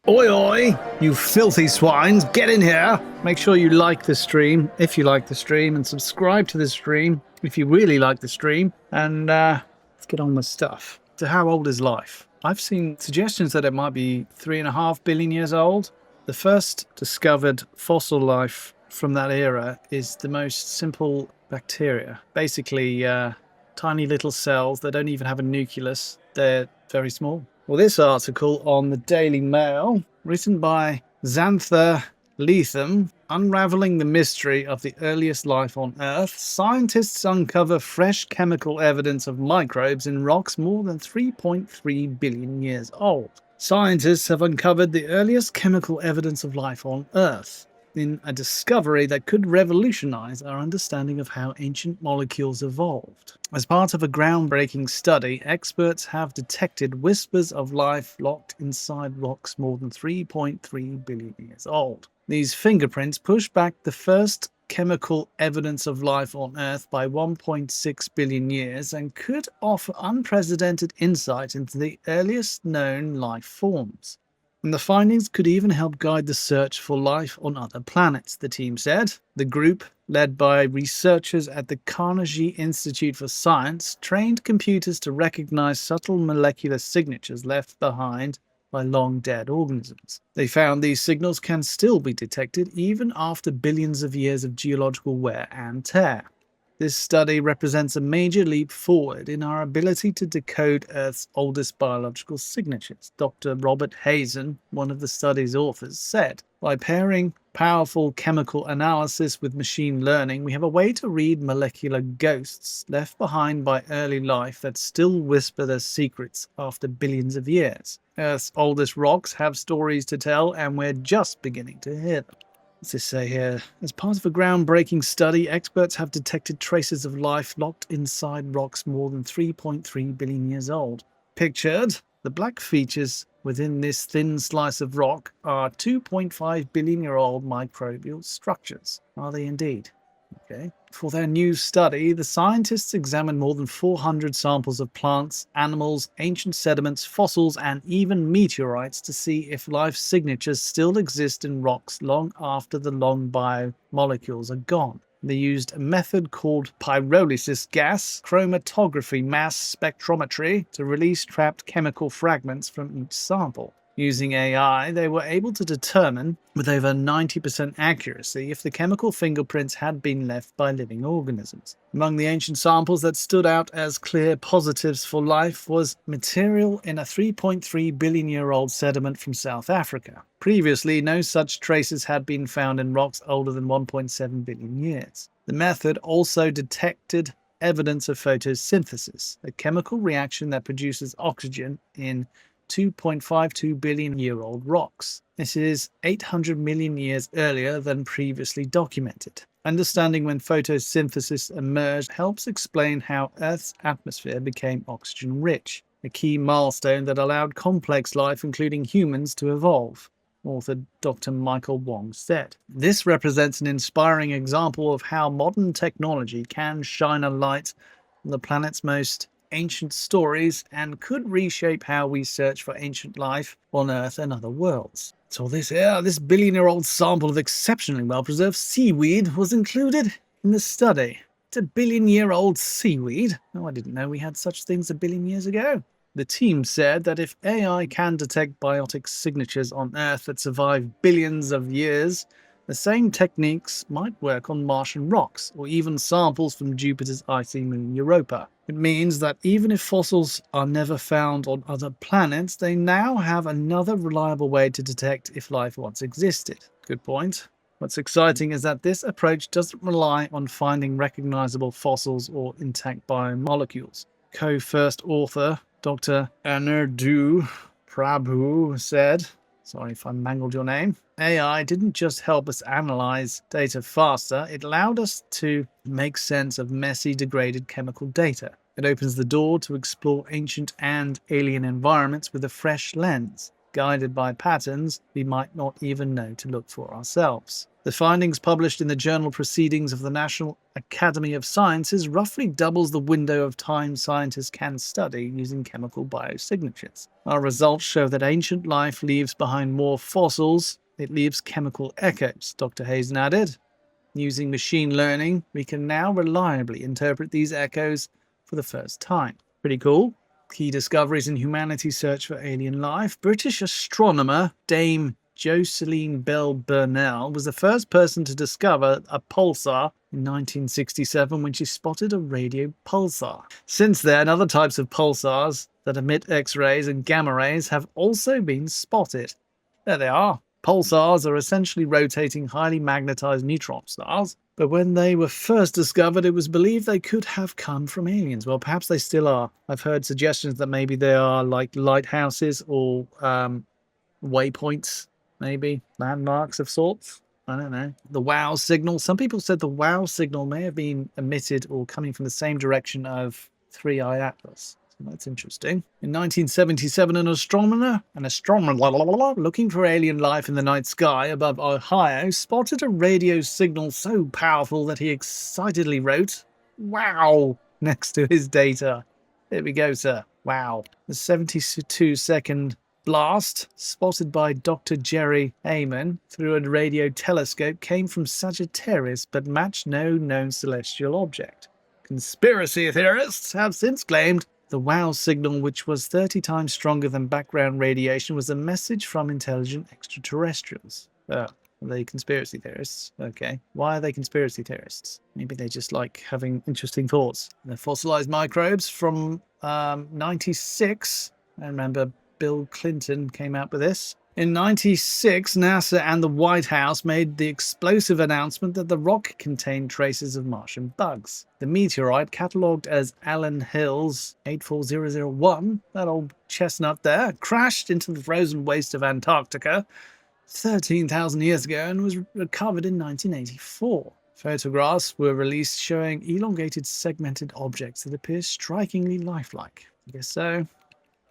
Oi oi, you filthy swines, get in here! Make sure you like the stream, if you like the stream, and subscribe to the stream, if you really like the stream, and let's get on with stuff. So how old is life? I've seen suggestions that it might be 3.5 billion years old. The first discovered fossil life from that era is the most simple bacteria. Basically, tiny little cells that don't even have a nucleus. They're very small. Well, this article on the Daily Mail, written by Xantha Leatham, unraveling the mystery of the earliest life on Earth, scientists uncover fresh chemical evidence of microbes in rocks more than 3.3 billion years old. Scientists have uncovered the earliest chemical evidence of life on Earth, in a discovery that could revolutionize our understanding of how ancient molecules evolved. As part of a groundbreaking study, experts have detected whispers of life locked inside rocks more than 3.3 billion years old. These fingerprints push back the first chemical evidence of life on Earth by 1.6 billion years and could offer unprecedented insight into the earliest known life forms. And the findings could even help guide the search for life on other planets, the team said. The group, led by researchers at the Carnegie Institute for Science, trained computers to recognize subtle molecular signatures left behind by long-dead organisms. They found these signals can still be detected even after billions of years of geological wear and tear. This study represents a major leap forward in our ability to decode Earth's oldest biological signatures, Dr. Robert Hazen, one of the study's authors, said. By pairing powerful chemical analysis with machine learning, we have a way to read molecular ghosts left behind by early life that still whisper their secrets after billions of years. Earth's oldest rocks have stories to tell, and we're just beginning to hear them. What's this say here? As part of a groundbreaking study, experts have detected traces of life locked inside rocks more than 3.3 billion years old. Pictured, the black features within this thin slice of rock are 2.5 billion-year-old microbial structures. Are they indeed? Okay. For their new study, the scientists examined more than 400 samples of plants, animals, ancient sediments, fossils, and even meteorites to see if life signatures still exist in rocks long after the long biomolecules are gone. They used a method called pyrolysis gas chromatography mass spectrometry to release trapped chemical fragments from each sample. Using AI, they were able to determine with over 90% accuracy if the chemical fingerprints had been left by living organisms. Among the ancient samples that stood out as clear positives for life was material in a 3.3 billion-year-old sediment from South Africa. Previously, no such traces had been found in rocks older than 1.7 billion years. The method also detected evidence of photosynthesis, a chemical reaction that produces oxygen in 2.52 billion-year-old rocks. This is 800 million years earlier than previously documented. Understanding when photosynthesis emerged helps explain how Earth's atmosphere became oxygen-rich, a key milestone that allowed complex life, including humans, to evolve, author Dr. Michael Wong said. This represents an inspiring example of how modern technology can shine a light on the planet's most ancient stories and could reshape how we search for ancient life on Earth and other worlds. So this billion-year-old sample of exceptionally well-preserved seaweed was included in the study. It's a billion-year-old seaweed? Oh, I didn't know we had such things a billion years ago. The team said that if AI can detect biotic signatures on Earth that survive billions of years, the same techniques might work on Martian rocks, or even samples from Jupiter's icy moon Europa. It means that even if fossils are never found on other planets, they now have another reliable way to detect if life once existed. Good point. What's exciting is that this approach doesn't rely on finding recognizable fossils or intact biomolecules. Co-first author Dr. Anirudh Prabhu said, sorry if I mangled your name, AI didn't just help us analyze data faster, it allowed us to make sense of messy, degraded chemical data. It opens the door to explore ancient and alien environments with a fresh lens, guided by patterns we might not even know to look for ourselves. The findings published in the journal Proceedings of the National Academy of Sciences roughly doubles the window of time scientists can study using chemical biosignatures. Our results show that ancient life leaves behind more fossils. It leaves chemical echoes, Dr. Hazen added. Using machine learning, we can now reliably interpret these echoes for the first time. Pretty cool. Key discoveries in humanity's search for alien life. British astronomer Dame Jocelyn Bell Burnell was the first person to discover a pulsar in 1967 when she spotted a radio pulsar. Since then, other types of pulsars that emit X-rays and gamma rays have also been spotted. There they are. Pulsars are essentially rotating, highly magnetized neutron stars, but when they were first discovered, it was believed they could have come from aliens. Well, perhaps they still are. I've heard suggestions that maybe they are like lighthouses or waypoints, maybe landmarks of sorts. I don't know. The wow signal. Some people said the wow signal may have been emitted or coming from the same direction of 3i Atlas. That's interesting. In 1977, an astronomer looking for alien life in the night sky above Ohio spotted a radio signal so powerful that he excitedly wrote, "Wow," next to his data. There we go, sir. Wow. The 72-second blast, spotted by Dr. Jerry Heyman through a radio telescope, came from Sagittarius but matched no known celestial object. Conspiracy theorists have since claimed the wow signal, which was 30 times stronger than background radiation, was a message from intelligent extraterrestrials. Oh, are they conspiracy theorists? Okay. Why are they conspiracy theorists? Maybe they just like having interesting thoughts. The fossilized microbes from 96. I remember Bill Clinton came out with this. In 96, NASA and the White House made the explosive announcement that the rock contained traces of Martian bugs. The meteorite, catalogued as Allen Hills 84001, that old chestnut there, crashed into the frozen waste of Antarctica 13,000 years ago and was recovered in 1984. Photographs were released showing elongated, segmented objects that appear strikingly lifelike. I guess so.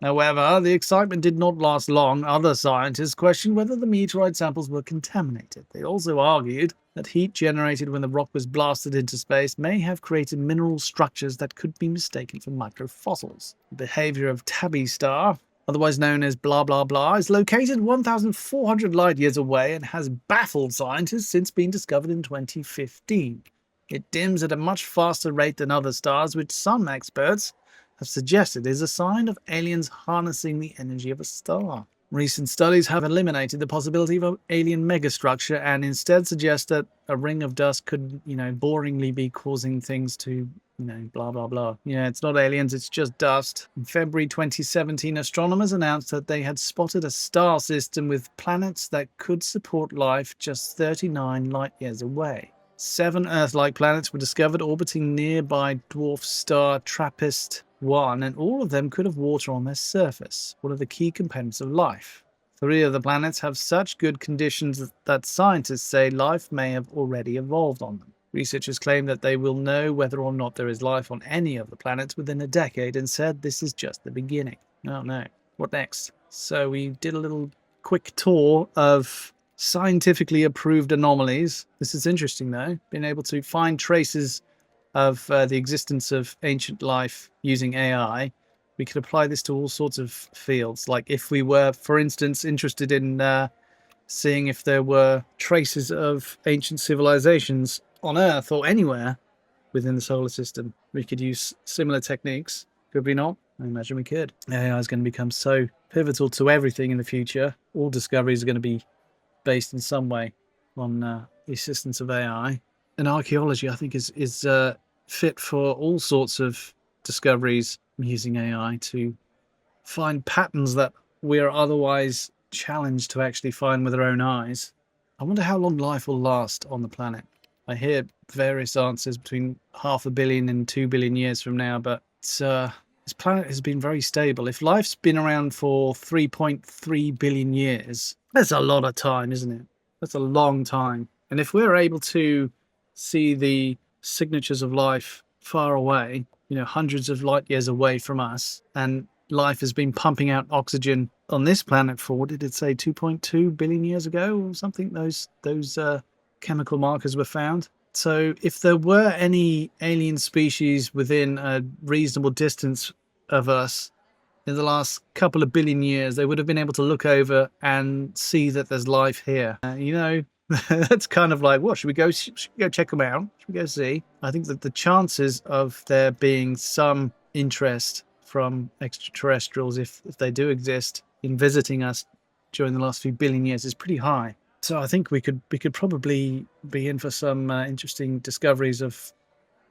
However, the excitement did not last long. Other scientists questioned whether the meteorite samples were contaminated. They also argued that heat generated when the rock was blasted into space may have created mineral structures that could be mistaken for microfossils. The behavior of Tabby star, otherwise known as blah blah blah, is located 1,400 light years away and has baffled scientists since being discovered in 2015. It dims at a much faster rate than other stars, which some experts have suggested is a sign of aliens harnessing the energy of a star. Recent studies have eliminated the possibility of an alien megastructure and instead suggest that a ring of dust could, boringly be causing things to, blah, blah, blah. Yeah, it's not aliens, it's just dust. In February 2017, astronomers announced that they had spotted a star system with planets that could support life just 39 light years away. 7 Earth-like planets were discovered orbiting nearby dwarf star TRAPPIST-1, and all of them could have water on their surface, one of the key components of life. 3 of the planets have such good conditions that scientists say life may have already evolved on them. Researchers claim that they will know whether or not there is life on any of the planets within a decade and said this is just the beginning. Oh no. What next? So we did a little quick tour of scientifically approved anomalies. This is interesting though, being able to find traces of the existence of ancient life using AI. We could apply this to all sorts of fields. Like if we were, for instance, interested in seeing if there were traces of ancient civilizations on Earth or anywhere within the solar system, we could use similar techniques. Could we not? I imagine we could. AI is going to become so pivotal to everything in the future. All discoveries are going to be based in some way on the assistance of AI. And archaeology, I think, is fit for all sorts of discoveries using AI to find patterns that we are otherwise challenged to actually find with our own eyes. I wonder how long life will last on the planet. I hear various answers between 500 million and 2 billion years from now, but this planet has been very stable. If life's been around for 3.3 billion years, that's a lot of time, isn't it? That's a long time. And if we're able to see the signatures of life far away, hundreds of light years away from us, and life has been pumping out oxygen on this planet for, what did it say, 2.2 billion years ago or something? Those chemical markers were found. So if there were any alien species within a reasonable distance of us in the last couple of billion years, they would have been able to look over and see that there's life here. That's kind of like, what, should we go check them out? Should we go see? I think that the chances of there being some interest from extraterrestrials, if they do exist, in visiting us during the last few billion years is pretty high. So I think we could probably be in for some interesting discoveries of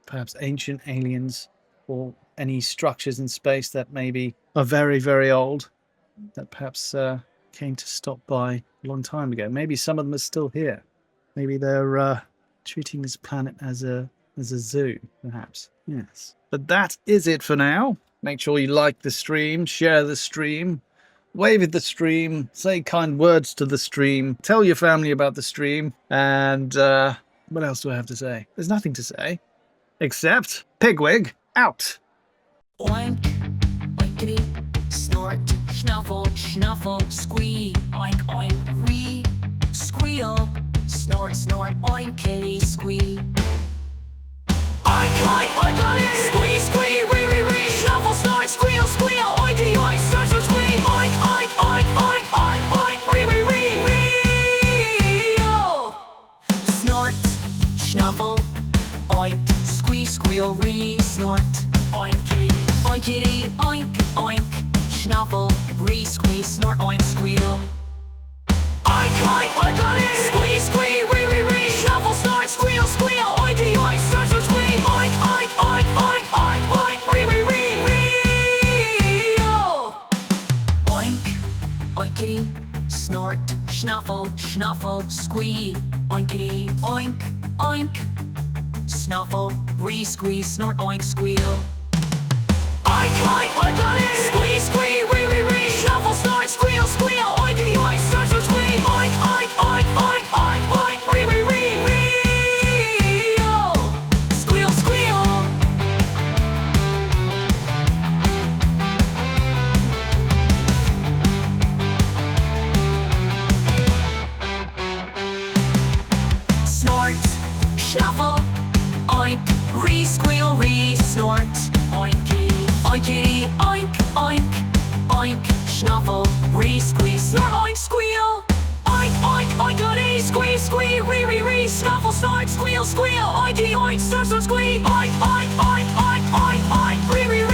perhaps ancient aliens or any structures in space that maybe are very, very old, that perhaps came to stop by a long time ago. Maybe some of them are still here. Maybe they're treating this planet as a zoo, perhaps. Yes. But that is it for now. Make sure you like the stream, share the stream, wave at the stream, say kind words to the stream, tell your family about the stream, and what else do I have to say? There's nothing to say, except Pigwig out. Oink, oinkity, snort, snuffle, snuffle, squee, oink, oink, wee, squeal, snort, snort, oinkity, squee. Oink, oink, oinkity, squee, squee, wee, wee, wee, snuffle, snort, squeal, squeal, oinkity, oink, snort, snort, squee, oink, oink, oink, oink, oink, oink, wee, wee, wee, wee, oh. Snort, snuffle, oink, squee, squeal, wee, snort, oinkity, oinkity, oink, oink, snuffle, wee, squee, snort, oink, squeal. Oink, oink, oinkity, squee, squee, wee, wee, wee, snuffle, snort, squeal, squeal, oinkity, oink, snort, snort, squee, oink, oink, oink, oink, oink, oink, wee, wee, wee, wee, oh. Oink, oinkity, snort, snuffle, snuffle, squee, oinkity, oink, oink, snuffle, wee, squee, snort, oink, squeal. Oink, oink, oinkity, squee, squee, wee, wee, wee, snuffle, snort, squeal, squeal, oinkity, oink, snort, snort, squee, oink, oink, oink, oink, oink, oink, wee, wee, wee, wee, oh. Squeal, squeal. Snort, snuffle, oink, re, squeal, re, snort, oinky, oinkity, oink, oink, oink, snuffle, re, squee, snort, oink, squeal, oink, oink, oinkity, squee, squee, re, re, re, snuffle, snort, squeal, squeal, oinky, oink, snort, snort, squee, oink, oink, oink, oink, oink, oink, re, re, re.